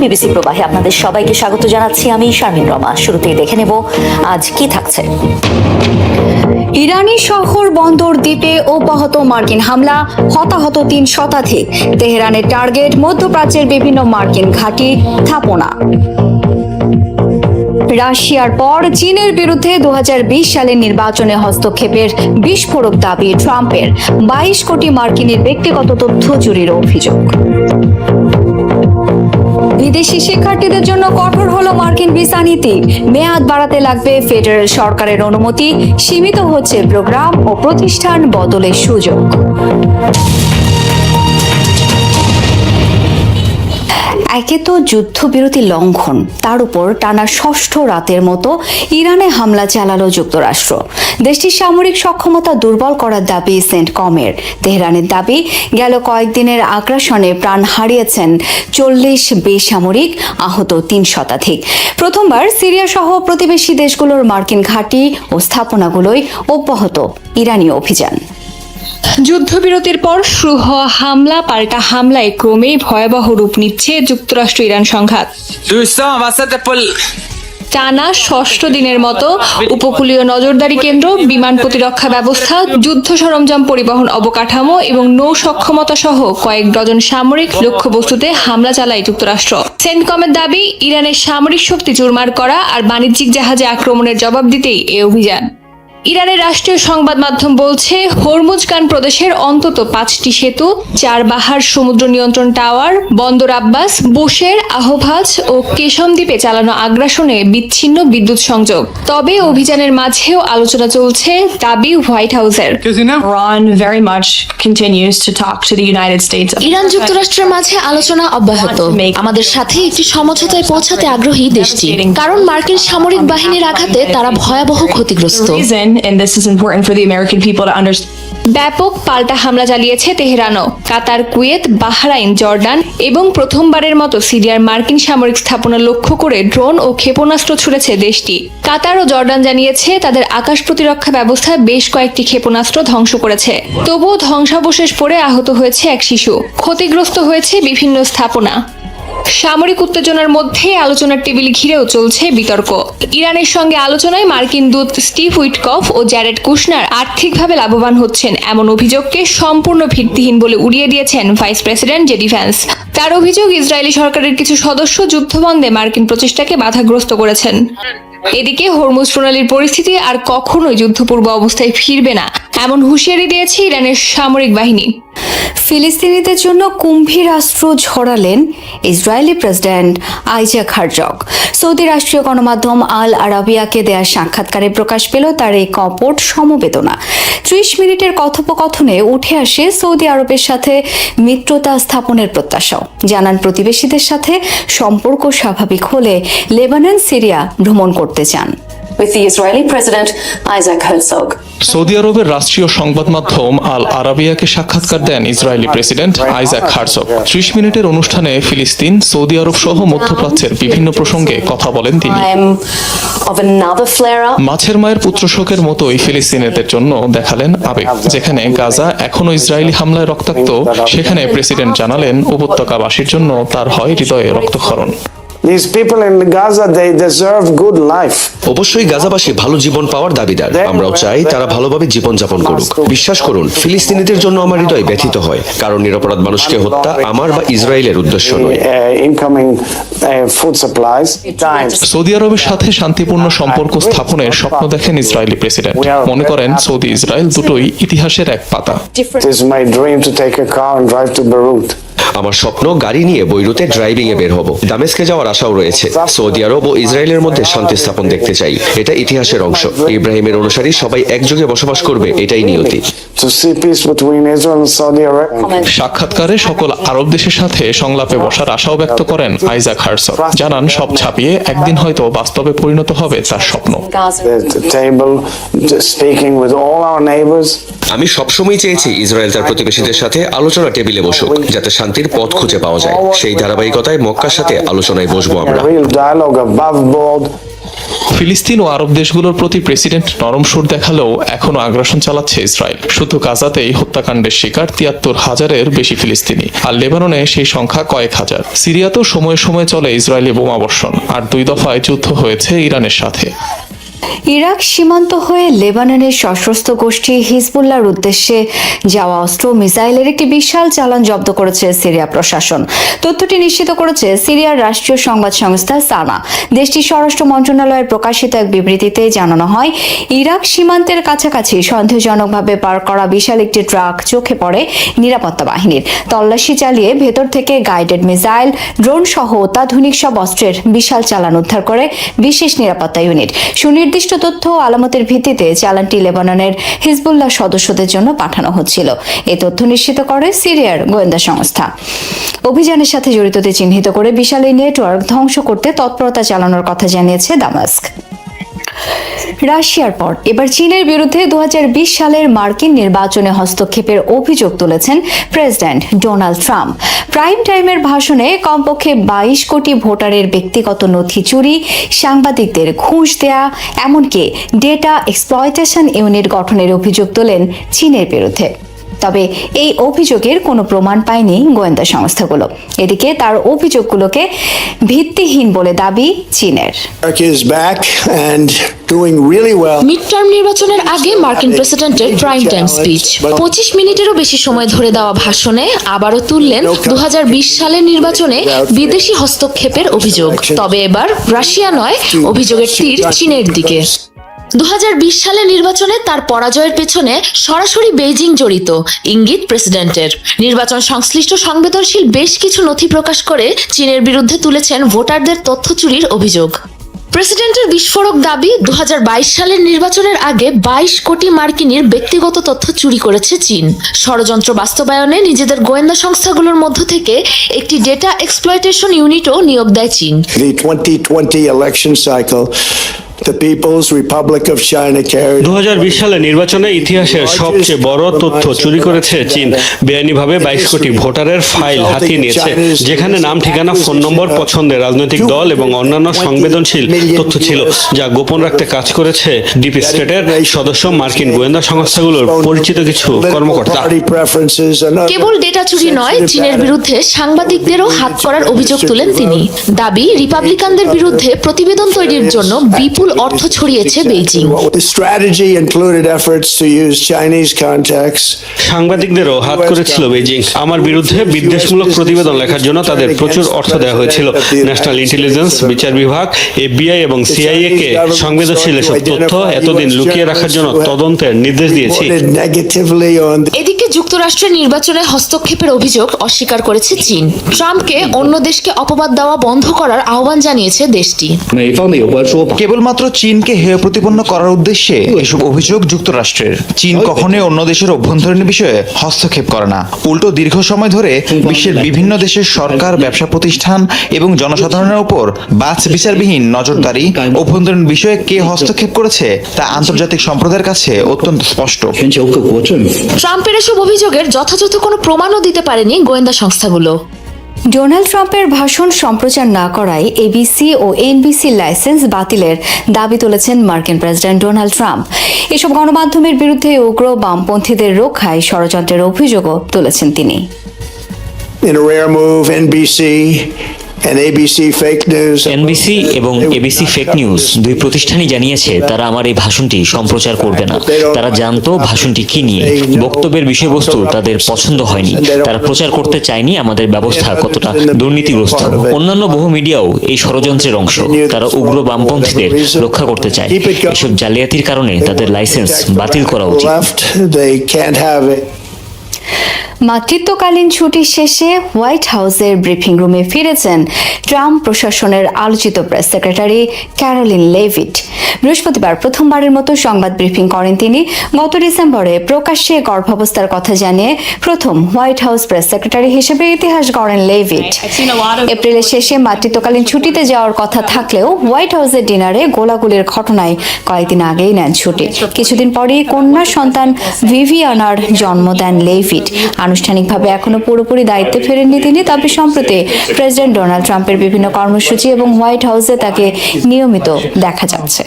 BBC প্রবাহে আপনাদের সবাইকে স্বাগত জানাচ্ছি। আমি শারমিন রমা। শুরুতেই দেখে নেব আজ কি থাকছে। ইরানি শহর বন্দর দ্বীপে অব্যাহত মার্কিন হামলা, হতাহত ৩ শতাধিক। তেহরানের টার্গেট মধ্যপ্রাচ্যের বিভিন্ন মার্কিন ঘাঁটি স্থাপনা। রাশিয়ার পর চীনের বিরুদ্ধে ২০২০ সালের নির্বাচনে হস্তক্ষেপের বিস্ফোরক দাবি ট্রাম্পের। ২২ কোটি মার্কিনের ব্যক্তিগত তথ্য চুরির অভিযোগ। বিদেশি শিক্ষার্থীদের জন্য কঠোর হলো মার্কিন ভিসা নীতি। মেয়াদ বাড়াতে লাগবে ফেডারেল সরকারের অনুমতি। সীমিত হচ্ছে প্রোগ্রাম ও প্রতিষ্ঠান বদলের সুযোগ। একে তো যুদ্ধবিরতি লঙ্ঘন, তার উপর টানা ষষ্ঠ রাতের মতো ইরানে হামলা চালালো যুক্তরাষ্ট্র। দেশটির সামরিক সক্ষমতা দুর্বল করার দাবি সেন্টকমের। তেহরানের দাবি, গেল কয়েকদিনের আগ্রাসনে প্রাণ হারিয়েছেন ৪০ বেসামরিক, আহত ৩ শতাধিক। প্রথমবার সিরিয়া সহ প্রতিবেশী দেশগুলোর মার্কিন ঘাঁটি ও স্থাপনাগুলোয় অব্যাহত ইরানি অভিযান। যুদ্ধবিরতির পর শুরু হওয়া হামলা পাল্টা হামলায় ক্রমেই ভয়াবহ রূপ নিচ্ছে যুক্তরাষ্ট্র ইরান সংঘাত। টানা ষষ্ঠ দিনের মতো উপকূলীয় নজরদারি কেন্দ্র, বিমান প্রতিরক্ষা ব্যবস্থা, যুদ্ধ সরঞ্জাম পরিবহন অবকাঠামো এবং নৌ সক্ষমতা সহ কয়েক ডজন সামরিক লক্ষ্যবস্তুতে হামলা চালায় যুক্তরাষ্ট্র। সেন্টকমের দাবি, ইরানের সামরিক শক্তি চুরমার করা আর বাণিজ্যিক জাহাজে আক্রমণের জবাব দিতেই এই অভিযান। ইরানের রাষ্ট্রীয় সংবাদ মাধ্যম বলছে, হরমুজগান প্রদেশের অন্তত ৫টি সেতু, ৪ বাহার সমুদ্র নিয়ন্ত্রণ টাওয়ার, বন্দর আব্বাস, বুশের, আহভাজ ও কেশম দ্বীপে চালানো আগ্রাসনে বিচ্ছিন্ন বিদ্যুৎ সংযোগ। তবে অভিযানের মাঝেও আলোচনা চলছে, দাবি হোয়াইট হাউসের। Iran very much continues to talk to the United States. Iran যুক্তরাষ্ট্রের মাঝে আলোচনা অব্যাহত। আমাদের সাথে একটি সমঝোতায় পৌঁছাতে আগ্রহী দেশটি, কারণ মার্কিন সামরিক বাহিনীর আঘাতে তারা ভয়াবহ ক্ষতিগ্রস্ত। And this is important for the American people to understand. ব্যাপক পাল্টা হামলা চালিয়েছে তেহরানও। কাতার, কুয়েত, বাহরাইন, জর্ডান এবং প্রথমবারের মতো সিরিয়ার মার্কিন সামরিক স্থাপনা লক্ষ্য করে ড্রোন ও ক্ষেপণাস্ত্র ছুড়েছে দেশটি। কাতার ও জর্ডান জানিয়েছে তাদের আকাশ প্রতিরক্ষা ব্যবস্থায় বেশ কয়েকটি ক্ষেপণাস্ত্র ধ্বংস করেছে। তবুও ধ্বংসাবশেষ পড়ে আহত হয়েছে এক শিশু। ক্ষতিগ্রস্ত হয়েছে বিভিন্ন স্থাপনা। সামরিক উত্তেজনার মধ্যে আলোচনার টেবিল ঘিরেও চলছে বিতর্ক। ইরানের সঙ্গে আলোচনায় মার্কিন দূত স্টিভ উইটকফ ও জ্যারেড কুশনার আর্থিকভাবে লাভবান হচ্ছেন এমন অভিযোগকে সম্পূর্ণ ভিত্তিহীন বলে উড়িয়ে দিয়েছেন ভাইস প্রেসিডেন্ট জেডি ভ্যান্স। তার অভিযোগ, ইসরায়েলি সরকারের কিছু সদস্য যুদ্ধবন্ধে মার্কিন প্রচেষ্টাকে বাধাগ্রস্ত করেছেন। এদিকে হরমুজ প্রণালীর পরিস্থিতি আর কখনোই যুদ্ধপূর্ব অবস্থায় ফিরবে না, এমন হুঁশিয়ারি দিয়েছে ইরানের সামরিক বাহিনী। ফিলিস্তিনিদের জন্য কুম্ভীরাস্ত্র ঝরালেন ইসরায়েলি প্রেসিডেন্ট আইজাক হারজগ। সৌদি রাষ্ট্রীয় গণমাধ্যম আল আরাবিয়াকে দেয়া সাক্ষাৎকারে প্রকাশ পেল তার এই কপট সমবেদনা। ৩০ মিনিটের কথোপকথনে উঠে আসে সৌদি আরবের সাথে মিত্রতা স্থাপনের প্রত্যাশাও। জানান, প্রতিবেশীদের সাথে সম্পর্ক স্বাভাবিক হলে লেবানন, সিরিয়া ভ্রমণ করতে চান। With the Israeli President Isaac Herzog. Saudi আরবের রাষ্ট্রীয় সংবাদ মাধ্যম আল আরাবিয়াকে সাক্ষাৎকার দেন ইসরায়েলি প্রেসিডেন্ট আইজাক হারজগ। ৩০ মিনিটের অনুষ্ঠানে ফিলিস্তিন, সৌদি আরব সহ মধ্যপ্রাচ্যের বিভিন্ন প্রসঙ্গে কথা বলেন তিনি। মাছের মায়ের পুত্রশোকের মতোই ফিলিস্তিনিদের জন্য দেখালেন আবেগ। যেখানে গাজা এখনো ইসরায়েলি হামলায় রক্তাক্ত, সেখানে প্রেসিডেন্ট জানালেন উপত্যকাবাসীর জন্য তার হয় হৃদয়ে রক্তক্ষরণ। These people in Gaza, they deserve good life. অবশ্যই গাজাবাসী ভালো জীবন পাওয়ার দাবিদার। আমরাও চাই তারা ভালোভাবে জীবন যাপন করুক। বিশ্বাস করুন, ফিলিস্তিনিদের জন্য আমার হৃদয় ব্যথিত হয়, কারণ নিরপরাধ মানুষকে হত্যা আমার বা ইসরায়েলের উদ্দেশ্য নয়। সৌদি আরবের সাথে শান্তিপূর্ণ সম্পর্ক স্থাপনের স্বপ্ন দেখেন ইসরায়েলি প্রেসিডেন্ট। মনে করেন সৌদি ইসরায়েল দুটোই ইতিহাসের এক পাতা। আমার স্বপ্ন গাড়ি নিয়ে বৈরুতে ড্রাইভিং এ বের হব। দামেস্কে যাওয়ার আশাও রয়েছে। সৌদি আরব ও ইসরায়েলের মধ্যে শান্তি স্থাপন দেখতে চাই। এটা ইতিহাসের অংশ। ইব্রাহিমের অনুসারী সবাই একযোগে বসবাস করবে, এটাই নিয়তি। সাক্ষাৎকারে সকল আরব দেশের সাথে সংলাপে বসার আশাও ব্যক্ত করেন আইজাক হারজগ। জানান, সব ছাপিয়ে একদিন হয়তো বাস্তবে পরিণত হবে তার স্বপ্ন। আমি সবসময় চেয়েছি ইসরায়েল তার প্রতিবেশীদের সাথে আলোচনা টেবিলে বসুক, যাতে শান্তির পথ খুঁজে পাওয়া যায়। সেই ধারাবাহিকতায় মক্কার সাথে আলোচনায় বসবো আমরা। ফিলিস্তিন ও আরব দেশগুলোর প্রতি প্রেসিডেন্ট নরম সুর দেখালেও এখনো আগ্রাসন চালাচ্ছে ইসরায়েল। শুধু গাজাতেই হত্যাকাণ্ডের শিকার ৭৩,০০০-এর বেশি ফিলিস্তিনি, আর লেবাননে সেই সংখ্যা কয়েক হাজার। সিরিয়াতেও সময়ে সময়ে চলে ইসরায়েলি বোমাবর্ষণ, আর ২ দফায় যুদ্ধ হয়েছে ইরানের সাথে। ইরাক সীমান্ত হয়ে লেবাননের সশস্ত্র গোষ্ঠী হিজবুল্লাহর উদ্দেশ্যে যাওয়া অস্ত্র মিসাইলের একটি বিশাল চালান জব্দ করেছে সিরিয়া প্রশাসন। তথ্যটি নিশ্চিত করেছে সিরিয়ার রাষ্ট্রীয় সংবাদ সংস্থা সানা। দেশটির স্বরাষ্ট্র মন্ত্রণালয়ের প্রকাশিত এক বিবৃতিতে জানানো হয়, ইরাক সীমান্তের কাছাকাছি সন্দেহজনকভাবে পার করা বিশাল একটি ট্রাক চোখে পড়ে নিরাপত্তা বাহিনীর। তল্লাশি চালিয়ে ভেতর থেকে গাইডেড মিসাইল, ড্রোন সহ অত্যাধুনিক সব অস্ত্রের বিশাল চালান উদ্ধার করে বিশেষ নিরাপত্তা ইউনিট। সুনির্দিষ্ট তথ্য ও আলামতের ভিত্তিতে চালানটি লেবাননের হিজবুল্লাহ সদস্যদের জন্য পাঠানো হচ্ছিল। এই তথ্য নিশ্চিত করে সিরিয়ার গোয়েন্দা সংস্থা। অভিযানের সাথে জড়িতদের চিহ্নিত করে বিশাল এই নেটওয়ার্ক ধ্বংস করতে তৎপরতা চালানোর কথা জানিয়েছে দামাস্ক। রাশিয়ার পর এবার চীনের বিরুদ্ধে ২০২০ সালের মার্কিন নির্বাচনে হস্তক্ষেপের অভিযোগ তুলেছেন প্রেসিডেন্ট ডোনাল্ড ট্রাম্প। প্রাইম টাইমের ভাষণে কমপক্ষে ২২ কোটি ভোটারের ব্যক্তিগত নথি চুরি, সাংবাদিকদের ঘুষ দেয়া, এমনকি ডেটা এক্সপ্লয়টেশন ইউনিট গঠনের অভিযোগ তোলেন চীনের বিরুদ্ধে। তবে এই অভিযোগের কোনো প্রমাণ পায়নি গোয়েন্দা সংস্থাগুলো। এদিকে তার অভিযোগগুলোকে ভিত্তিহীন বলে দাবি চীনের। মিড টার্ম নির্বাচনের আগে মার্কিন প্রেসিডেন্টের প্রাইম টাইম স্পিচ ২৫ মিনিটেরও বেশি সময় ধরে দেওয়া ভাষণে আবারও তুললেন ২০২০ সালের নির্বাচনে বিদেশি হস্তক্ষেপের অভিযোগ। তবে এবার রাশিয়া নয়, অভিযোগের তীর চীনের দিকে। ২০২০ সালের নির্বাচনে তার পরাজয়ের পেছনে সরাসরি বেইজিং জড়িত, ইঙ্গিত প্রেসিডেন্টের। নির্বাচন সংশ্লিষ্ট সংবেদনশীল বেশ কিছু নথি প্রকাশ করে চীনের বিরুদ্ধে তুলেছেন ভোটারদের তথ্য চুরির অভিযোগ। প্রেসিডেন্টের বিস্ফোরক দাবি, ২০২২ সালের নির্বাচনের আগে ২২ কোটি মার্কিনীর ব্যক্তিগত তথ্য চুরি করেছে চীন। ষড়যন্ত্র বাস্তবায়নে নিজেদের গোয়েন্দা সংস্থাগুলোর মধ্য থেকে একটি ডেটা এক্সপ্লয়টেশন ইউনিটও নিয়োগ দেয় চীন। The People's Republic of China carried 2020 সালের নির্বাচনে ইতিহাসের সবচেয়ে বড় তথ্য চুরি করেছে চীন। বেআইনিভাবে 22 কোটি ভোটারের ফাইল হাতিয়ে নিয়েছে, যেখানে নাম, ঠিকানা, ফোন নম্বর, পছন্দের রাজনৈতিক দল এবং অন্যান্য সংবেদনশীল তথ্য ছিল, যা গোপন রাখতে কাজ করেছে ডিপ স্টেটের সদস্য মার্কিন গোয়েন্দা সংস্থাগুলোর পরিচিত কিছু কর্মকর্তা। কেবল ডেটা চুরি নয়, চীনের বিরুদ্ধে সাংবাদিকদেরও হাত করার অভিযোগ তুলেন তিনি। দাবি, রিপাবলিকানদের বিরুদ্ধে প্রতিবেদন তৈরির জন্য বিপুল অর্থ ছড়িয়েছে বেইজিং। সাংবাদিকদেরও হাত করেছিল বেইজিং। আমার বিরুদ্ধে বিদ্বেষমূলক প্রতিবেদন লেখার জন্য তাদের প্রচুর অর্থ দেওয়া হয়েছিল। ন্যাশনাল ইন্টেলিজেন্স, বিচার বিভাগ, FBI এবং CIA কে সংবেদনশীল এসব তথ্য এতদিন লুকিয়ে রাখার জন্য তদন্তের নির্দেশ দিয়েছি। এদিকে যুক্তরাষ্ট্রের নির্বাচনে হস্তক্ষেপের অভিযোগ অস্বীকার করেছে চীন। ট্রাম্পকে অন্য দেশকে অপবাদ দেওয়া বন্ধ করার আহ্বান জানিয়েছে দেশটি। কেবলমাত্র চীনকে হেয় প্রতিপন্ন করার উদ্দেশ্যে এসব অভিযোগ যুক্তরাষ্ট্রের। চীন কখনোই অন্য দেশের অভ্যন্তরীণ বিষয়ে হস্তক্ষেপ করে না। উল্টো দীর্ঘ সময় ধরে বিশ্বের বিভিন্ন দেশের সরকার, ব্যবসা প্রতিষ্ঠান এবং জনসাধারণের উপর বাছ বিচারবিহীন নজরদারি, অভ্যন্তরীণ বিষয়ে কে হস্তক্ষেপ করেছে তা আন্তর্জাতিক সম্প্রদায়ের কাছে অত্যন্ত স্পষ্ট। ট্রাম্পের এসব অভিযোগের যথাযথ কোনো প্রমাণও দিতে পারেনি গোয়েন্দা সংস্থাগুলো। ডোনাল্ড ট্রাম্পের ভাষণ সম্প্রচার না করায় ABC ও NBC লাইসেন্স বাতিলের দাবি তুলেছেন মার্কিন প্রেসিডেন্ট ডোনাল্ড ট্রাম্প। এসব গণমাধ্যমের বিরুদ্ধে উগ্র বামপন্থীদের রক্ষায় ষড়যন্ত্রের অভিযোগও তুলেছেন তিনি। In a rare move, NBC এবং ABC ফেক নিউজ দুই প্রতিষ্ঠানই জানিয়েছে তারা আমার এই ভাষণটি সম্প্রচার করবে না। তারা জানতো ভাষণটি কি নিয়ে, বক্তব্যের বিষয়বস্তু তাদের পছন্দ হয়নি, তারা প্রচার করতে চায়নি আমাদের ব্যবস্থা কতটা দুর্নীতিগ্রস্ত। অন্যান্য বহু মিডিয়াও এই ষড়যন্ত্রের অংশ। তারা উগ্র বামপন্থীদের রক্ষা করতে চায়। এসব জালিয়াতির কারণে তাদের লাইসেন্স বাতিল করা উচিত। মাতৃত্বকালীন ছুটি শেষে হোয়াইট হাউসের ব্রিফিং রুমে ফিরেছেন ট্রাম্প প্রশাসনের আলোচিত প্রেস সেক্রেটারি ক্যারোলিন লেভিট। বৃহস্পতিবার প্রথমবারের মতো সংবাদ ব্রিফিং করেন তিনি। গত ডিসেম্বরে প্রকাশ্যে গর্ভাবস্থার কথা জানিয়ে প্রথম হোয়াইট হাউস প্রেস সেক্রেটারি হিসেবে ইতিহাস গড়েন লেভিট। এপ্রিলের শেষে মাতৃত্বকালীন ছুটিতে যাওয়ার কথা থাকলেও হোয়াইট হাউসের ডিনারে গোলাগুলির ঘটনায় কয়েকদিন আগেই নেন ছুটি। কিছুদিন পরেই কন্যা সন্তান ভিভিয়ানার জন্ম দেন লেভিট। আনুষ্ঠানিকভাবে এখনো পুরোপুরি দায়িত্বে ফেরেননি তিনি, তবে সম্প্রতি প্রেসিডেন্ট ডোনাল্ড ট্রাম্পের বিভিন্ন কর্মসূচি এবং হোয়াইট হাউসে তাকে নিয়মিত দেখা যাচ্ছে।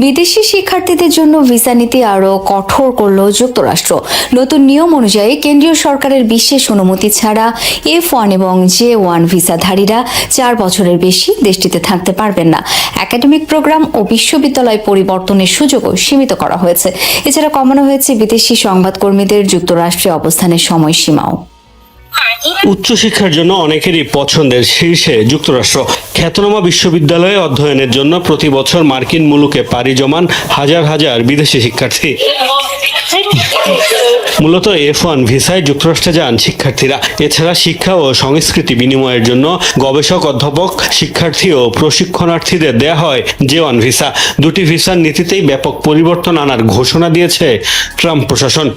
বিদেশি শিক্ষার্থীদের জন্য ভিসা নীতি আরও কঠোর করল যুক্তরাষ্ট্র। নতুন নিয়ম অনুযায়ী কেন্দ্রীয় সরকারের বিশেষ অনুমতি ছাড়া F1 এবং J1 ভিসাধারীরা 4 বছরের বেশি দেশটিতে থাকতে পারবেন না। একাডেমিক প্রোগ্রাম ও বিশ্ববিদ্যালয় পরিবর্তনের সুযোগও সীমিত করা হয়েছে। এছাড়া কমানো হয়েছে বিদেশি সংবাদকর্মীদের যুক্তরাষ্ট্রে অবস্থানের সময়সীমাও। উচ্চশিক্ষার জন্য অনেকেরই পছন্দের শীর্ষে যুক্তরাষ্ট্র। খ্যাতনামা বিশ্ববিদ্যালয়ে অধ্যয়নের জন্য প্রতি বছর মার্কিন মুলুকে পাড়ি জমান হাজার হাজার বিদেশি শিক্ষার্থী। মূলত F1 ভিসায় যুক্তরাষ্ট্রে যান শিক্ষার্থীরা। এছাড়া শিক্ষা ও সংস্কৃতি বিনিময়ের জন্য গবেষক, অধ্যাপক, শিক্ষার্থী ও প্রশিক্ষণার্থীদের দেয়া হয় J1 ভিসা। দুটি ভিসার নীতিতেই ব্যাপক পরিবর্তন আনার ঘোষণা দিয়েছে ট্রাম্প প্রশাসন।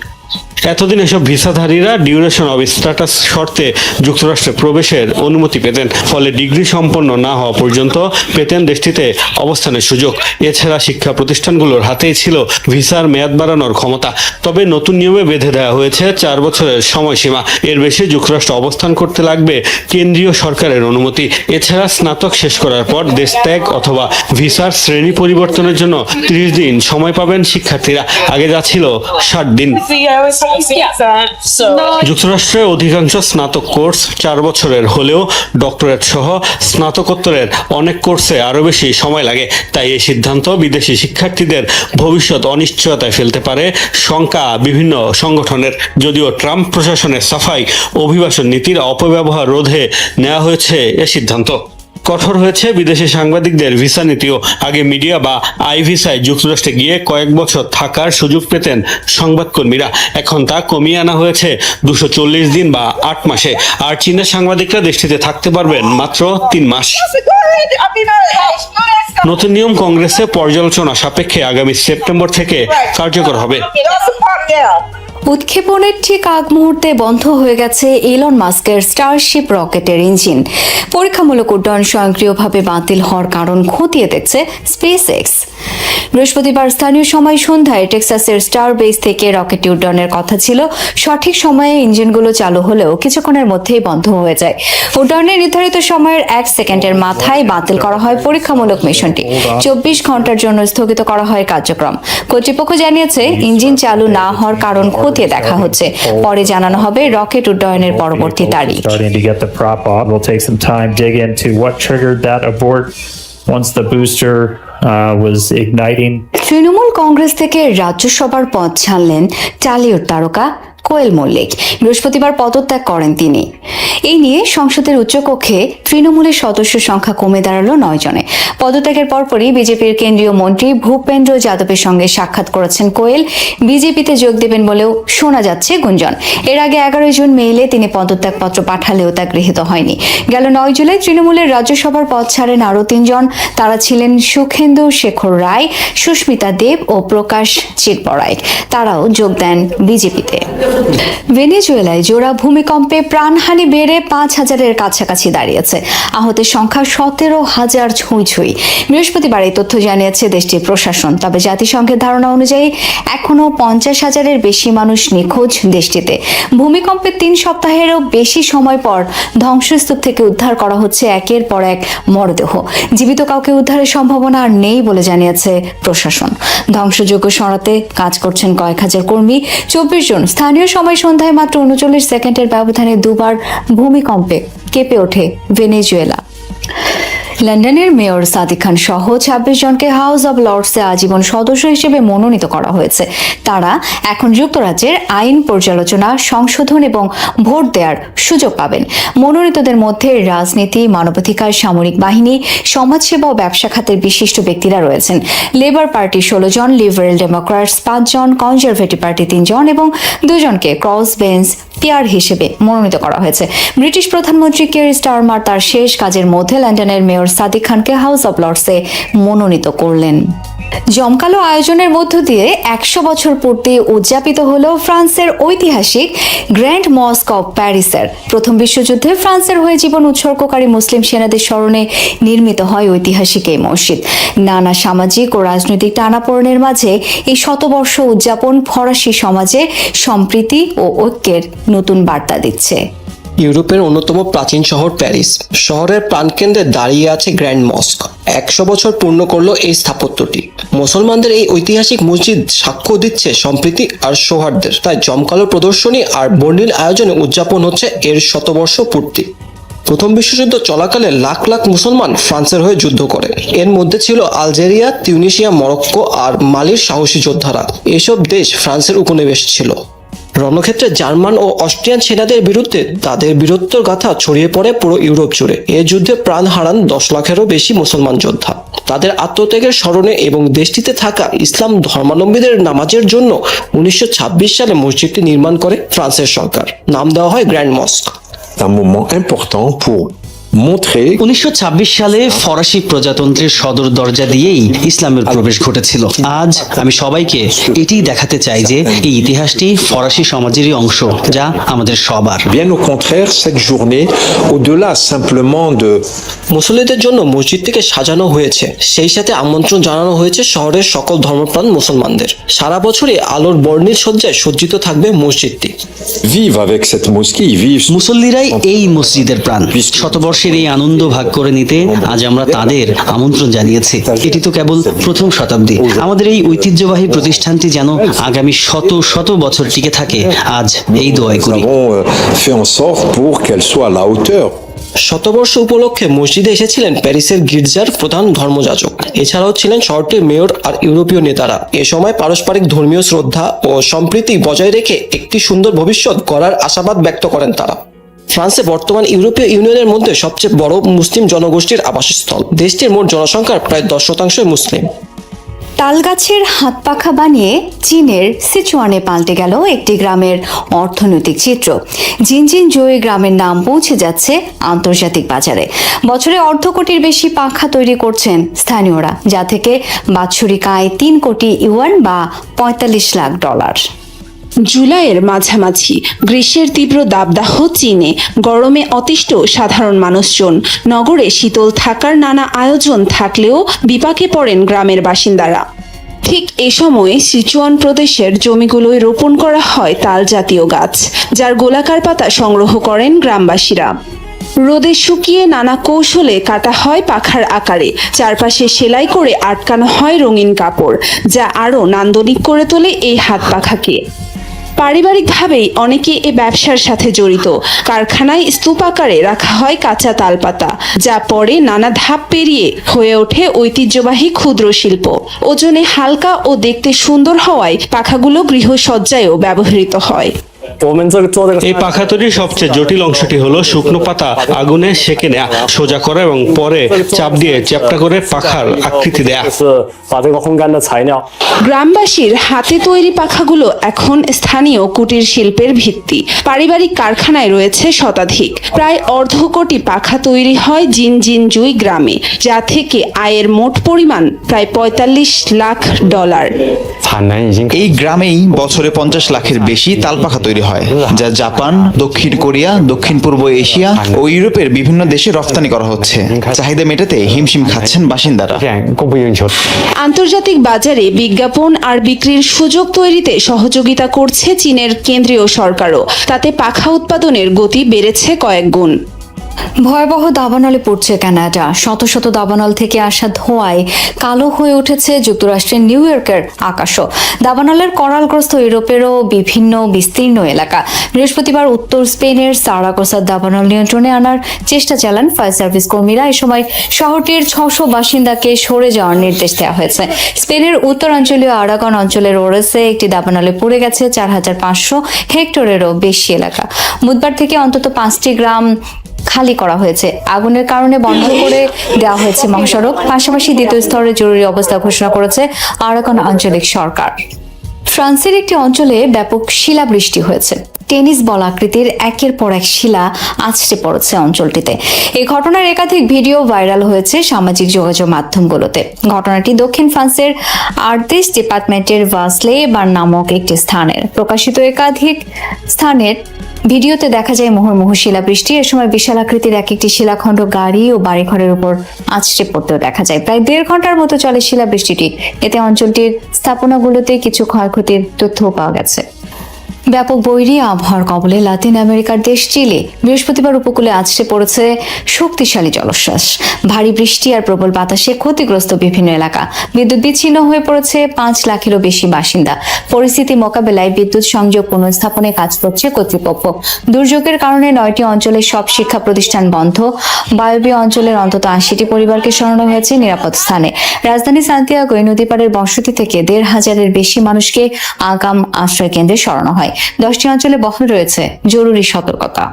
এতদিন এসব ভিসাধারীরা ডিউরেশন অব স্ট্যাটাস শর্তে যুক্তরাষ্ট্রে প্রবেশের অনুমতি পেতেন, ফলে ডিগ্রি সম্পন্ন না হওয়া পর্যন্ত পেতেন দেশটিতে অবস্থানের সুযোগ। এছাড়া শিক্ষা প্রতিষ্ঠানগুলোর হাতেই ছিল ভিসার মেয়াদ বাড়ানোর ক্ষমতা। তবে নতুন নিয়মে বেঁধে দেওয়া হয়েছে 4 বছরের সময়সীমা। এর বেশি যুক্তরাষ্ট্রে অবস্থান করতে লাগবে কেন্দ্রীয় সরকারের অনুমতি। এছাড়া স্নাতক শেষ করার পর দেশ ত্যাগ অথবা ভিসার শ্রেণী পরিবর্তনের জন্য 30 দিন সময় পাবেন শিক্ষার্থীরা। আগে যা ছিল 60 দিন। যুক্তরাষ্ট্রের অধিকাংশ স্নাতক কোর্স 4 বছরের হলেও ডক্টরেট সহ স্নাতকোত্তরের অনেক কোর্সে আরো বেশি সময় লাগে। তাই এই সিদ্ধান্ত বিদেশি শিক্ষার্থীদের ভবিষ্যৎ অনিশ্চয়তায় ফেলতে পারে শঙ্কা বিভিন্ন সংগঠনের। যদিও ট্রাম্প প্রশাসনের সাফাই অভিবাসন নীতির অপব্যবহার রোধে নেওয়া হয়েছে এ সিদ্ধান্ত। কঠোর হয়েছে বিদেশি সাংবাদিকদের ভিসা নীতিও। আগে মিডিয়া বা আই ভিসায় যুক্তরাষ্ট্রে গিয়ে কয়েক বছর থাকার সুযোগ পেতেন সংবাদকর্মীরা। এখন তা কমিয়ে আনা হয়েছে 240 দিন বা 8 মাসে। আর চীনের সাংবাদিকরা দেশটিতে থাকতে পারবেন মাত্র 3 মাস। নতুন নিয়ম কংগ্রেসে পর্যালোচনা সাপেক্ষে আগামী সেপ্টেম্বর থেকে কার্যকর হবে। উৎক্ষেপণের ঠিক আগ মুহূর্তে বন্ধ হয়ে গেছে ইলন মাস্কের স্টারশিপ রকেটের ইঞ্জিন। পরীক্ষামূলক উড্ডয়ন স্বয়ংক্রিয়ভাবে বাতিল হওয়ার কারণ খতিয়ে দেখছে স্পেস এক্স। বৃহস্পতিবার স্থানীয় সময় সন্ধ্যায় টেক্সাসের স্টার বেস থেকে রকেটটি উড্ডয়নের কথা ছিল। সঠিক সময়ে ইঞ্জিনগুলো চালু হলেও কিছুক্ষণের মধ্যেই বন্ধ হয়ে যায়। উড্ডয়নের নির্ধারিত সময়ের 1 সেকেন্ডের মাথায় বাতিল করা হয় পরীক্ষামূলক মিশনটি। 24 ঘন্টার জন্য স্থগিত করা হয় কার্যক্রম। কর্তৃপক্ষ জানিয়েছে ইঞ্জিন চালু না হওয়ার কারণ খতিয়ে দেখা হচ্ছে। পরে জানানো হবে রকেট উড্ডয়নের পরবর্তী তারিখ। তৃণমূল কংগ্রেস থেকে রাজ্যসভার পদ ছাড়লেন টালিউড তারকা কোয়েল মল্লিক। বৃহস্পতিবার পদত্যাগ করেন তিনি। এই নিয়ে সংসদের উচ্চকক্ষে তৃণমূলের সদস্য সংখ্যা কমে দাঁড়ালো 9 জনে। পদত্যাগের পরপরই বিজেপির কেন্দ্রীয় মন্ত্রী ভূপেন্দ্র যাদবের সঙ্গে সাক্ষাৎ করেছেন কোয়েল। বিজেপিতে যোগ দেবেন বলেও শোনা যাচ্ছে গুঞ্জন। এর আগে 11 জুন মেইলে তিনি পদত্যাগপত্র পাঠালেও তা গৃহীত হয়নি। গেল 9 জুলাই তৃণমূলের রাজ্যসভার পদ ছাড়েন আরও 3 জন। তারা ছিলেন সুখেন্দু শেখর রায়, সুস্মিতা দেব ও প্রকাশ চিরপড়াইক। তারাও যোগ দেন বিজেপিতে। ভেনেজুয়েলায় জোড়া ভূমিকম্পে প্রাণহানি বেড়ে 5,000-এর কাছাকাছি দাঁড়িয়েছে। আহতের সংখ্যা 17,000 ছুঁই। বৃহস্পতিবার এই তথ্য জানিয়েছে দেশটির প্রশাসন। তবে জাতিসংঘের ধারণা অনুযায়ী এখনও 50,000-এর বেশি মানুষ নিখোঁজ দেশটিতে। ভূমিকম্পের 3 সপ্তাহেরও বেশি সময় পর ধ্বংসস্তূপ থেকে উদ্ধার করা হচ্ছে একের পর এক মরদেহ। জীবিত কাউকে উদ্ধারের সম্ভাবনা আর নেই বলে জানিয়েছে প্রশাসন। ধ্বংসযজ্ঞ সরাতে কাজ করছেন কয়েক হাজার কর্মী। 24 জুন স্থানীয় সময় সন্ধ্যায় মাত্র 39 সেকেন্ডের ব্যবধানে দুবার ভূমিকম্পে কেঁপে ওঠে ভেনেজুয়েলা। লন্ডনের মেয়র সাদিক খান সহ 26 জনকে হাউস অব লর্ডসে আজীবন সদস্য হিসেবে মনোনীত করা হয়েছে। তারা এখন যুক্তরাজ্যের আইন পর্যালোচনা, সংশোধন এবং ভোট দেওয়ার সুযোগ পাবেন। মনোনীতদের মধ্যে রাজনীতি, মানবাধিকার, সামরিক বাহিনী, সমাজসেবা ও ব্যবসা খাতের বিশিষ্ট ব্যক্তিরা রয়েছেন। লেবার পার্টি 16 জন, লিবারেল ডেমোক্র্যাটস 5 জন, কনজারভেটিভ পার্টি 3 জন এবং 2 জনকে ক্রস বেঞ্চ পিয়ার হিসেবে মনোনীত করা হয়েছে। ব্রিটিশ প্রধানমন্ত্রী কেয়ার স্টারমার তার শেষ কাজের মধ্যে লন্ডনের মেয়র সাদিক খানকে হাউস অব লর্ডসে মনোনীত করলেন। জমকালো আয়োজনের মধ্য দিয়ে 100 বছর পূর্তি উদযাপিত হল ফ্রান্সের ঐতিহাসিক গ্র্যান্ড মস্ক অব প্যারিসের। প্রথম বিশ্বযুদ্ধে ফ্রান্সের হয়ে জীবন উৎসর্গকারী মুসলিম সেনাদের স্মরণে নির্মিত হয় ঐতিহাসিক এই মসজিদ। নানা সামাজিক ও রাজনৈতিক টানাপোড়েনের মাঝে এই শতবর্ষ উদযাপন ফরাসি সমাজে সম্প্রীতি ও ঐক্যের নতুন বার্তা দিচ্ছে। ইউরোপের অন্যতম প্রাচীন শহর প্যারিস শহরের প্রাণকেন্দ্রে দাঁড়িয়ে আছে গ্র্যান্ড মস্ক। 100 বছর পূর্ণ করলো এই স্থাপত্যটি। মুসলমানদের এই ঐতিহাসিক মসজিদ সাক্ষ্য দিচ্ছে সম্প্রীতি আর সৌহার্দ্যের। তাই জমকালো প্রদর্শনী আর বর্ণিল আয়োজনে উদযাপন হচ্ছে এর শতবর্ষ পূর্তি। প্রথম বিশ্বযুদ্ধ চলাকালে লাখ লাখ মুসলমান ফ্রান্সের হয়ে যুদ্ধ করে। এর মধ্যে ছিল আলজেরিয়া, তিউনিসিয়া, মরক্কো আর মালির সাহসী যোদ্ধারা। এসব দেশ ফ্রান্সের উপনিবেশ ছিল। রণক্ষেত্রে জার্মান ও অস্ট্রিয়ান সেনাদের বিরুদ্ধে তাদের বীরত্বের গাথা ছড়িয়ে পড়ে পুরো ইউরোপ জুড়ে। এই যুদ্ধে প্রাণ হারান 10 লাখেরও বেশি মুসলমান যোদ্ধা। তাদের আত্মত্যাগের স্মরণে এবং দেশটিতে থাকা ইসলাম ধর্মাবলম্বীদের নামাজের জন্য 1926 সালে মসজিদটি নির্মাণ করে ফ্রান্সের সরকার। নাম দেওয়া হয় গ্র্যান্ড মস্ক। 1926 সালে ফরাসি প্রজাতন্ত্রের সদর দরজা দিয়েই ইসলামের প্রবেশ ঘটেছিল। আজ আমি সবাইকে এটি দেখাতে চাই যে এই ইতিহাসটি ফরাসি সমাজেরই অংশ, যা আমাদের সবার। মুসল্লিদের জন্য মসজিদটিকে সাজানো হয়েছে, সেই সাথে আমন্ত্রণ জানানো হয়েছে শহরের সকল ধর্মপ্রাণ মুসলমানদের। সারা বছরই আলোর বর্ণিল সজ্জায় সজ্জিত থাকবে মসজিদটি। মুসল্লিরাই এই মসজিদের প্রাণ। শতবর্ষের এই আনন্দ ভাগ করে নিতে আজ আমরা তাদের আমন্ত্রণ জানিয়েছি। এটি তো কেবল প্রথম শতাব্দী। আমাদের এই ঐতিহ্যবাহী প্রতিষ্ঠানটি যেন আগামী শত শত বছর টিকে থাকে, আজ এই দোয়াই করি। শতবর্ষ উপলক্ষে মসজিদে এসেছিলেন প্যারিসের গির্জার প্রধান ধর্মযাজক। এছাড়াও ছিলেন শহরটির মেয়র আর ইউরোপীয় নেতারা। এ সময় পারস্পরিক ধর্মীয় শ্রদ্ধা ও সম্প্রীতি বজায় রেখে একটি সুন্দর ভবিষ্যৎ গড়ার আশাবাদ ব্যক্ত করেন তারা। ফ্রান্সে বর্তমান ইউরোপীয় ইউনিয়নের মধ্যে সবচেয়ে বড় মুসলিম জনগোষ্ঠীর আবাসস্থল। দেশটির মোট জনসংখ্যার প্রায় 10% মুসলিম। তালগাছের হাত পাখা বানিয়ে চীনের সিচুয়ানে পাল্টে গেল একটি গ্রামের অর্থনৈতিক চিত্র। জিনজিন জুই গ্রামের নাম পৌঁছে যাচ্ছে আন্তর্জাতিক বাজারে। বছরে 1/2 কোটির বেশি পাখা তৈরি করছেন স্থানীয়রা, যা থেকে বাৎসরিক আয় 3 কোটি ইউয়ান বা $45 লাখ। জুলাইয়ের মাঝামাঝি গ্রীষ্মের তীব্র দাবদাহ চীনে, গরমে অতিষ্ঠ সাধারণ মানুষজন। নগরে শীতল থাকার নানা আয়োজন থাকলেও বিপাকে পড়েন গ্রামের বাসিন্দারা। ঠিক এ সময় সিচুয়ান প্রদেশের জমিগুলোয় রোপণ করা হয় তাল জাতীয় গাছ, যার গোলাকার পাতা সংগ্রহ করেন গ্রামবাসীরা। রোদে শুকিয়ে নানা কৌশলে কাটা হয় পাখার আকারে। চারপাশে সেলাই করে আটকানো হয় রঙিন কাপড়, যা আরও নান্দনিক করে তোলে এই হাত পাখাকে। পারিবারিকভাবেই অনেকে এ ব্যবসার সাথে জড়িত। কারখানায় স্তূপ আকারে রাখা হয় কাঁচা তালপাতা, যা পরে নানা ধাপ পেরিয়ে হয়ে ওঠে ঐতিহ্যবাহী ক্ষুদ্র শিল্প। ওজনে হালকা ও দেখতে সুন্দর হওয়ায় পাখাগুলো গৃহসজ্জায়ও ব্যবহৃত হয়। এই পাখা তৈরির সবচেয়ে জটিল অংশটি হলো শুকনো পাতা আগুনে সেঁকে নেওয়া, সোজা করা এবং পরে চাপ দিয়ে চ্যাপ্টা করে পাখার আকৃতি দেয়া। গ্রামবাসীর হাতে তৈরি পাখাগুলো এখন স্থানীয় কুটির শিল্পের ভিত্তি। পারিবারিক কারখানায় রয়েছে শতাধিক। প্রায় 1/2 কোটি পাখা তৈরি হয় জিনজিন জুই গ্রামে, যা থেকে আয়ের মোট পরিমাণ প্রায় $45 লাখ। এই গ্রামেই বছরে 50 লাখের বেশি তালপাখা তৈরি হয়, যা জাপান, দক্ষিণ কোরিয়া, দক্ষিণ পূর্ব এশিয়া ও ইউরোপের বিভিন্ন দেশে রপ্তানি করা হচ্ছে। চাহিদা মেটাতে হিমশিম খাচ্ছেন বাসিন্দারা। আন্তর্জাতিক বাজারে বিজ্ঞাপন আর বিক্রির সুযোগ তৈরিতে সহযোগিতা করছে চীনের কেন্দ্রীয় সরকারও। তাতে পাখা উৎপাদনের গতি বেড়েছে কয়েক গুণ। ভয়াবহ দাবানলে পড়ছে কানাডা। শত শত দাবানল থেকে আসা ধোঁয়ায় কালো হয়ে উঠেছে যুক্তরাষ্ট্রের নিউ ইয়র্কের আকাশও। দাবানলের করালগ্রস্ত ইউরোপেরও বিভিন্ন বিস্তীর্ণ এলাকা। বৃহস্পতিবার উত্তর স্পেনের সারাগোসার দাবানল নিয়ন্ত্রণে আনার চেষ্টা চালান ফায়ার সার্ভিস কর্মীরা। এ সময় শহরটির 600 বাসিন্দাকে সরে যাওয়ার নির্দেশ দেওয়া হয়েছে। স্পেনের উত্তরাঞ্চলীয় আরাগন অঞ্চলের ওরেসে একটি দাবানলে পড়ে গেছে 4500 হেক্টরেরও বেশি এলাকা। বুধবার থেকে অন্তত 5টি গ্রাম খালি করা হয়েছে। আগুনের কারণে বন্ধ করে দেওয়া হয়েছে মহাসড়ক। পাশাপাশি দ্বিতীয় স্তরে জরুরি অবস্থা ঘোষণা করেছে আরাগন আঞ্চলিক সরকার। ফ্রান্সের একটি অঞ্চলে ব্যাপক শিলাবৃষ্টি হয়েছে। টেনিস বল আকৃতির একের পর এক শিলা আছড়ে পড়েছে অঞ্চলটিতে। এই ঘটনার একাধিক ভিডিও ভাইরাল হয়েছে সামাজিক যোগাযোগ মাধ্যমগুলোতে। ঘটনাটি দক্ষিণ ফ্রান্সের আর্দেশ ডিপার্টমেন্টের ভাসলেবার নামক একটি স্থানের। প্রকাশিত একাধিক স্থানের ভিডিওতে দেখা যায় মুহুর্মুহু শিলাবৃষ্টি। এ সময় বিশাল আকৃতির এক একটি শিলাখণ্ড গাড়ি ও বাড়িঘরের উপর আছড়ে পড়তেও দেখা যায়। প্রায় 1.5 ঘন্টার মতো চলে শিলাবৃষ্টিটি। এতে অঞ্চলটির স্থাপনাগুলোতে কিছু ক্ষয়ক্ষতির তথ্যও পাওয়া গেছে। ব্যাপক বৈরী আবহাওয়ার কবলে লাতিন আমেরিকার দেশ চিলি বৃহস্পতিবার উপকূলে আছড়ে পড়েছে শক্তিশালী জলোচ্ছ্বাস। ভারী বৃষ্টি আর প্রবল বাতাসে ক্ষতিগ্রস্ত বিভিন্ন এলাকা। বিদ্যুৎ বিচ্ছিন্ন হয়ে পড়েছে 5 লাখেরও বেশি বাসিন্দা। পরিস্থিতি মোকাবেলায় বিদ্যুৎ সংযোগ পুনঃস্থাপনে কাজ করছে কর্তৃপক্ষ। দুর্যোগের কারণে 9টি অঞ্চলের সব শিক্ষা প্রতিষ্ঠান বন্ধ। বায়বীয় অঞ্চলের অন্তত 80টি পরিবারকে সরানো হয়েছে নিরাপদ স্থানে। রাজধানী সান্তিয়াগো নদী পাড়ের বসতি থেকে 1,500-এর বেশি মানুষকে আগাম আশ্রয় কেন্দ্রে সরানো হয়। 10টি অঞ্চলে বহাল রয়েছে জরুরি সতর্কতা।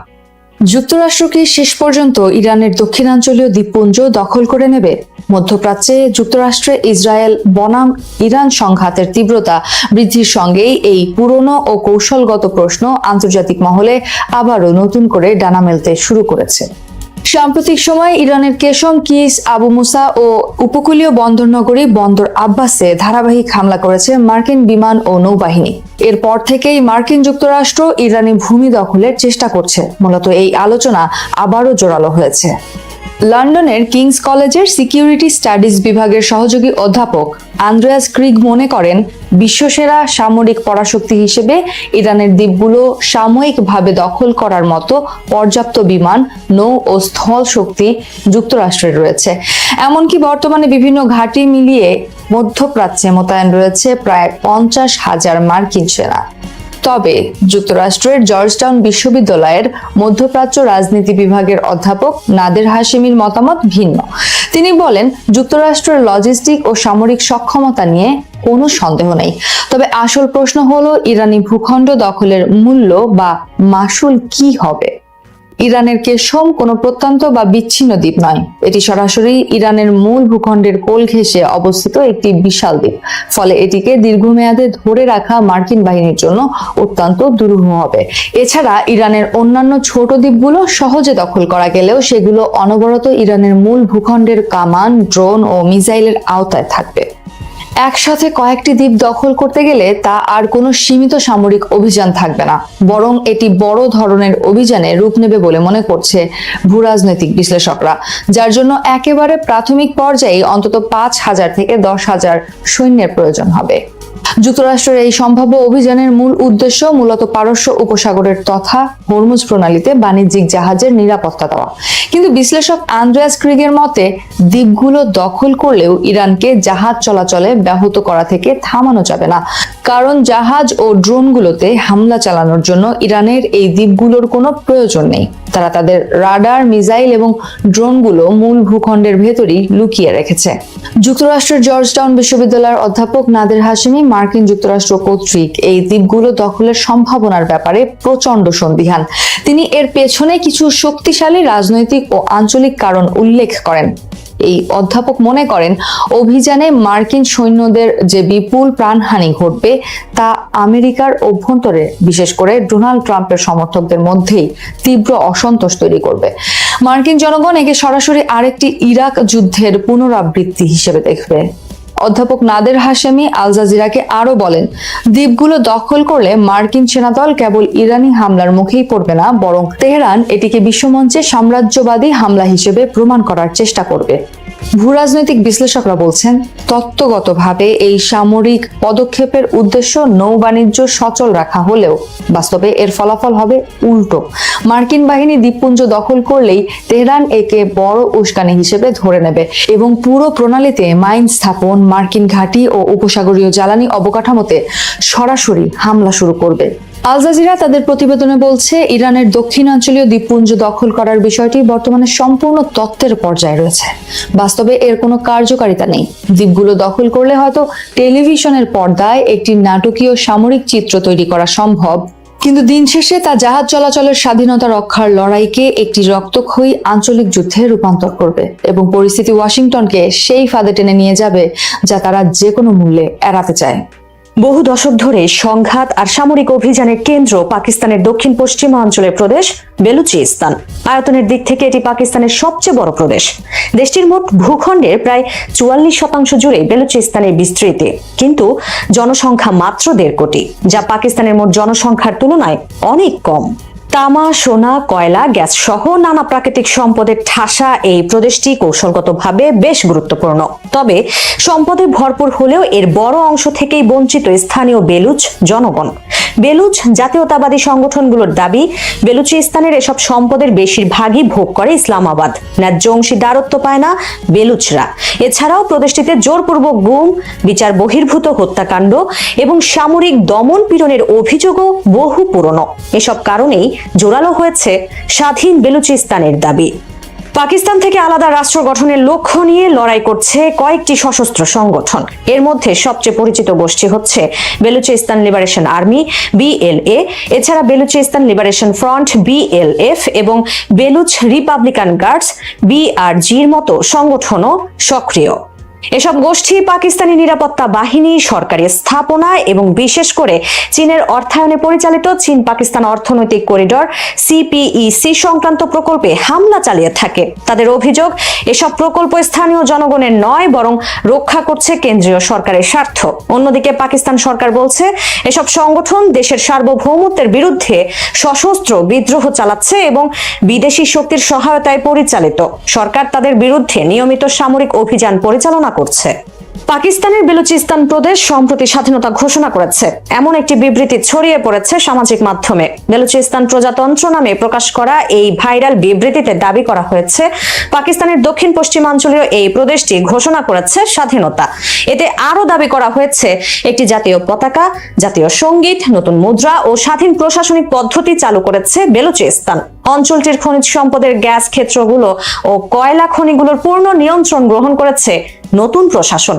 যুক্তরাষ্ট্র কি শেষ পর্যন্ত ইরানের দক্ষিণাঞ্চলীয় দ্বীপপুঞ্জ দখল করে নেবে? মধ্যপ্রাচ্যে যুক্তরাষ্ট্রে ইসরায়েল বনাম ইরান সংঘাতের তীব্রতা বৃদ্ধির সঙ্গেই এই পুরনো ও কৌশলগত প্রশ্ন আন্তর্জাতিক মহলে আবারও নতুন করে ডানা মেলতে শুরু করেছে। সাম্প্রতিক সময়ে ইরানের কেশম, কিস, আবু মুসা ও উপকূলীয় বন্দরনগরী বন্দর আব্বাসে ধারাবাহিক হামলা করেছে মার্কিন বিমান ও নৌবাহিনী। এরপর থেকেই মার্কিন যুক্তরাষ্ট্র ইরানি ভূমি দখলের চেষ্টা করছে। মূলত এই আলোচনা আবারও জোরালো হয়েছে। লন্ডনের কিংস কলেজের সিকিউরিটি স্টাডিজ বিভাগের সহযোগী অধ্যাপক আন্দ্রেয়াস ক্রিগ মনে করেন, বিশ্বসেরা সামরিক পরাশক্তি হিসেবে ইরানের দ্বীপগুলো সাময়িকভাবে দখল করার মতো পর্যাপ্ত বিমান, নৌ ও স্থল শক্তি যুক্তরাষ্ট্রের রয়েছে। এমনকি বর্তমানে বিভিন্ন ঘাঁটি মিলিয়ে মধ্যপ্রাচ্যে মোতায়েন রয়েছে প্রায় 50,000 মার্কিন সেনা। তবে যুক্তরাষ্ট্রের জর্জটাউন বিশ্ববিদ্যালয়ের মধ্যপ্রাচ্য রাজনীতি বিভাগের অধ্যাপক নাদের হাশেমির মতামত ভিন্ন। তিনি বলেন, যুক্তরাষ্ট্রের লজিস্টিক ও সামরিক সক্ষমতা নিয়ে কোনো সন্দেহ নেই। তবে আসল প্রশ্ন হলো, ইরানি ভূখণ্ড দখলের মূল্য বা মাসুল কি হবে? ইরানের কেশম কোনো প্রত্যন্ত বা বিচ্ছিন্ন দ্বীপ নয়। এটি সরাসরি ইরানের মূল ভূখণ্ডের কোল ঘেঁষে অবস্থিত একটি বিশাল দ্বীপ। ফলে এটিকে দীর্ঘমেয়াদে ধরে রাখা মার্কিন বাহিনীর জন্য অত্যন্ত দুরূহ হবে। এছাড়া ইরানের অন্যান্য ছোট দ্বীপগুলো সহজে দখল করা গেলেও সেগুলো অনবরত ইরানের মূল ভূখণ্ডের কামান, ড্রোন ও মিসাইলের আওতায় থাকবে। একসাথে কয়েকটি দ্বীপ দখল করতে গেলে তা আর কোনো সীমিত সামরিক অভিযান থাকবে না, বরং এটি বড় ধরনের অভিযানে রূপ নেবে বলে মনে করছে ভূরাজনৈতিক বিশ্লেষকরা, যার জন্য একেবারে প্রাথমিক পর্যায়ে অন্তত 5,000 থেকে 10,000 সৈন্যের প্রয়োজন হবে। যুক্তরাষ্ট্রের এই সম্ভাব্য অভিযানের মূল উদ্দেশ্য মূলত পারস্য উপসাগরের তথা হরমুজ প্রণালীতে বাণিজ্যিক জাহাজের নিরাপত্তা দেওয়া। কিন্তু বিশ্লেষক আন্দ্রেয়াস ক্রিগের মতে, দ্বীপগুলো দখল করলেও ইরানকে জাহাজ চলাচলে ব্যাহত করা থেকে থামানো যাবে না, কারণ জাহাজ ও ড্রোনগুলোতে হামলা চালানোর জন্য ইরানের এই দ্বীপগুলোর কোনো প্রয়োজন নেই। তারা তাদের রাডার, মিসাইল এবং ড্রোনগুলো মূল ভূখণ্ডের ভেতরই লুকিয়ে রেখেছে। যুক্তরাষ্ট্রের জর্জটাউন বিশ্ববিদ্যালয়ের অধ্যাপক নাদের হাশেমি মার্কিন যুক্তরাষ্ট্র কর্তৃক এই দ্বীপগুলো দখলের সম্ভাবনার ব্যাপারে প্রচন্ড সন্দিহান। তিনি এর পেছনে কিছু শক্তিশালী রাজনৈতিক ও আঞ্চলিক কারণ উল্লেখ করেন। এই অধ্যাপক মনে করেন, অভিযানে মার্কিন সৈন্যদের যে বিপুল প্রাণহানি ঘটবে তা আমেরিকার অভ্যন্তরে, বিশেষ করে ডোনাল্ড ট্রাম্পের সমর্থকদের মধ্যেই তীব্র অসন্তোষ তৈরি করবে। মার্কিন জনগণ একে সরাসরি আরেকটি ইরাক যুদ্ধের পুনরাবৃত্তি হিসেবে দেখবে। অধ্যাপক নাদের হাশেমি আল জাজিরাকে আরো বলেন, দ্বীপগুলো দখল করলে মার্কিন সেনাদল কেবল ইরানি হামলার মুখেই পড়বে না, বরং তেহরান এটিকে বিশ্বমঞ্চে সাম্রাজ্যবাদী হামলা হিসেবে প্রমাণ করার চেষ্টা করবে। ভূরাজনৈতিক বিশ্লেষকরা বলছেন, তত্ত্বগতভাবে এই সামরিক পদক্ষেপের উদ্দেশ্য নৌ বাণিজ্য সচল রাখা হলেও বাস্তবে এর ফলাফল হবে উল্টো। মার্কিন বাহিনী দ্বীপপুঞ্জ দখল করলেই তেহরান একে বড় উস্কানি হিসেবে ধরে নেবে এবং পুরো প্রণালীতে মাইন স্থাপন, মার্কিন ঘাঁটি ও উপসাগরীয় জ্বালানি অবকাঠামোতে সরাসরি হামলা শুরু করবে। আল জাজিরা তাদের প্রতিবেদনে বলছে, ইরানের দক্ষিণাঞ্চলীয় দ্বীপপুঞ্জ দখল করার বিষয়টি বর্তমানে সম্পূর্ণ তত্ত্বের পর্যায়ে রয়েছে। বাস্তবে এর কোনো কার্যকারিতা নেই। দ্বীপগুলো দখল করলে হয়তো টেলিভিশনের পর্দায় একটি নাটকীয় সামরিক চিত্র তৈরি করা সম্ভব, কিন্তু দিন শেষে তা জাহাজ চলাচলের স্বাধীনতা রক্ষার লড়াইকে একটি রক্তক্ষয়ী আঞ্চলিক যুদ্ধে রূপান্তর করবে এবং পরিস্থিতি ওয়াশিংটনকে সেই ফাঁদে টেনে নিয়ে যাবে যা তারা যে কোনো মূল্যে এড়াতে চায়। বহু দশক ধরে সংঘাত আর সামরিক অভিযানের কেন্দ্র পাকিস্তানের দক্ষিণ পশ্চিমাঞ্চলের প্রদেশ বেলুচিস্তান। আয়তনের দিক থেকে এটি পাকিস্তানের সবচেয়ে বড় প্রদেশ। দেশটির মোট ভূখণ্ডের প্রায় 44% জুড়ে বেলুচিস্তানের বিস্তৃতি, কিন্তু জনসংখ্যা মাত্র 1.5 কোটি, যা পাকিস্তানের মোট জনসংখ্যার তুলনায় অনেক কম। তামা, সোনা, কয়লা, গ্যাস সহ নানা প্রাকৃতিক সম্পদের ঠাসা এই প্রদেশটি কৌশলগতভাবে বেশ গুরুত্বপূর্ণ। তবে সম্পদে ভরপুর হলেও এর বড় অংশ থেকেই বঞ্চিত স্থানীয় বেলুচ জনগণ। বেলুচ জাতীয়তাবাদী সংগঠনগুলোর দাবি, বেলুচিস্তানের এসব সম্পদের বেশিরভাগই ভোগ করে ইসলামাবাদ। ন্যায্য অংশীদারত্ব পায় না বেলুচরা। এছাড়াও প্রদেশটিতে জোরপূর্বক গুম, বিচার বহির্ভূত হত্যাকাণ্ড এবং সামরিক দমন পীড়নের অভিযোগও বহু পুরনো। এসব কারণেই জোরালো হয়েছে স্বাধীন বেলুচিস্তানের দাবি। পাকিস্তান থেকে আলাদা রাষ্ট্র গঠনের লক্ষ্য নিয়ে লড়াই করছে কয়েকটি সশস্ত্র সংগঠন। এর মধ্যে সবচেয়ে পরিচিত গোষ্ঠী হচ্ছে বেলুচিস্তান লিবারেশন আর্মি BLA, এছাড়া বেলুচিস্তান লিবারেশন ফ্রন্ট BLF এবং বেলুচ রিপাবলিকান গার্ডস BRG-র মতো সংগঠনও সক্রিয়। এসব গোষ্ঠী পাকিস্তানি নিরাপত্তা বাহিনী, সরকারি স্থাপনা এবং বিশেষ করে চীনের অর্থায়নে পরিচালিত চীন পাকিস্তান অর্থনৈতিক করিডর CPEC সংক্রান্ত প্রকল্পে হামলা চালিয়ে থাকে। তাদের অভিযোগ, এসব প্রকল্প স্থানীয় জনগণের নয়, বরং রক্ষা করছে কেন্দ্রীয় সরকারের স্বার্থ। অন্যদিকে পাকিস্তান সরকার বলছে, এসব সংগঠন দেশের সার্বভৌমত্বের বিরুদ্ধে সশস্ত্র বিদ্রোহ চালাচ্ছে এবং বিদেশি শক্তির সহায়তায় পরিচালিত। সরকার তাদের বিরুদ্ধে নিয়মিত সামরিক অভিযান পরিচালনা করছে। পাকিস্তানের বেলুচিস্তান প্রদেশ সম্প্রতি স্বাধীনতা ঘোষণা করেছে, এমন একটি বিবৃতি ছড়িয়ে পড়েছে সামাজিক মাধ্যমে। বেলুচিস্তান প্রজাতন্ত্র নামে প্রকাশ করা এই ভাইরাল বিবৃতিতে দাবি করা হয়েছে, পাকিস্তানের দক্ষিণ পশ্চিমাঞ্চলীয় এই প্রদেশটি ঘোষণা করেছে স্বাধীনতা। এতে আরো দাবি করা হয়েছে, একটি জাতীয় পতাকা, জাতীয় সঙ্গীত, নতুন মুদ্রা ও স্বাধীন প্রশাসনিক পদ্ধতি চালু করেছে বেলুচিস্তান। অঞ্চলটির খনিজ সম্পদের গ্যাস ক্ষেত্রগুলো ও কয়লা খনিগুলোর পূর্ণ নিয়ন্ত্রণ গ্রহণ করেছে নতুন প্রশাসন।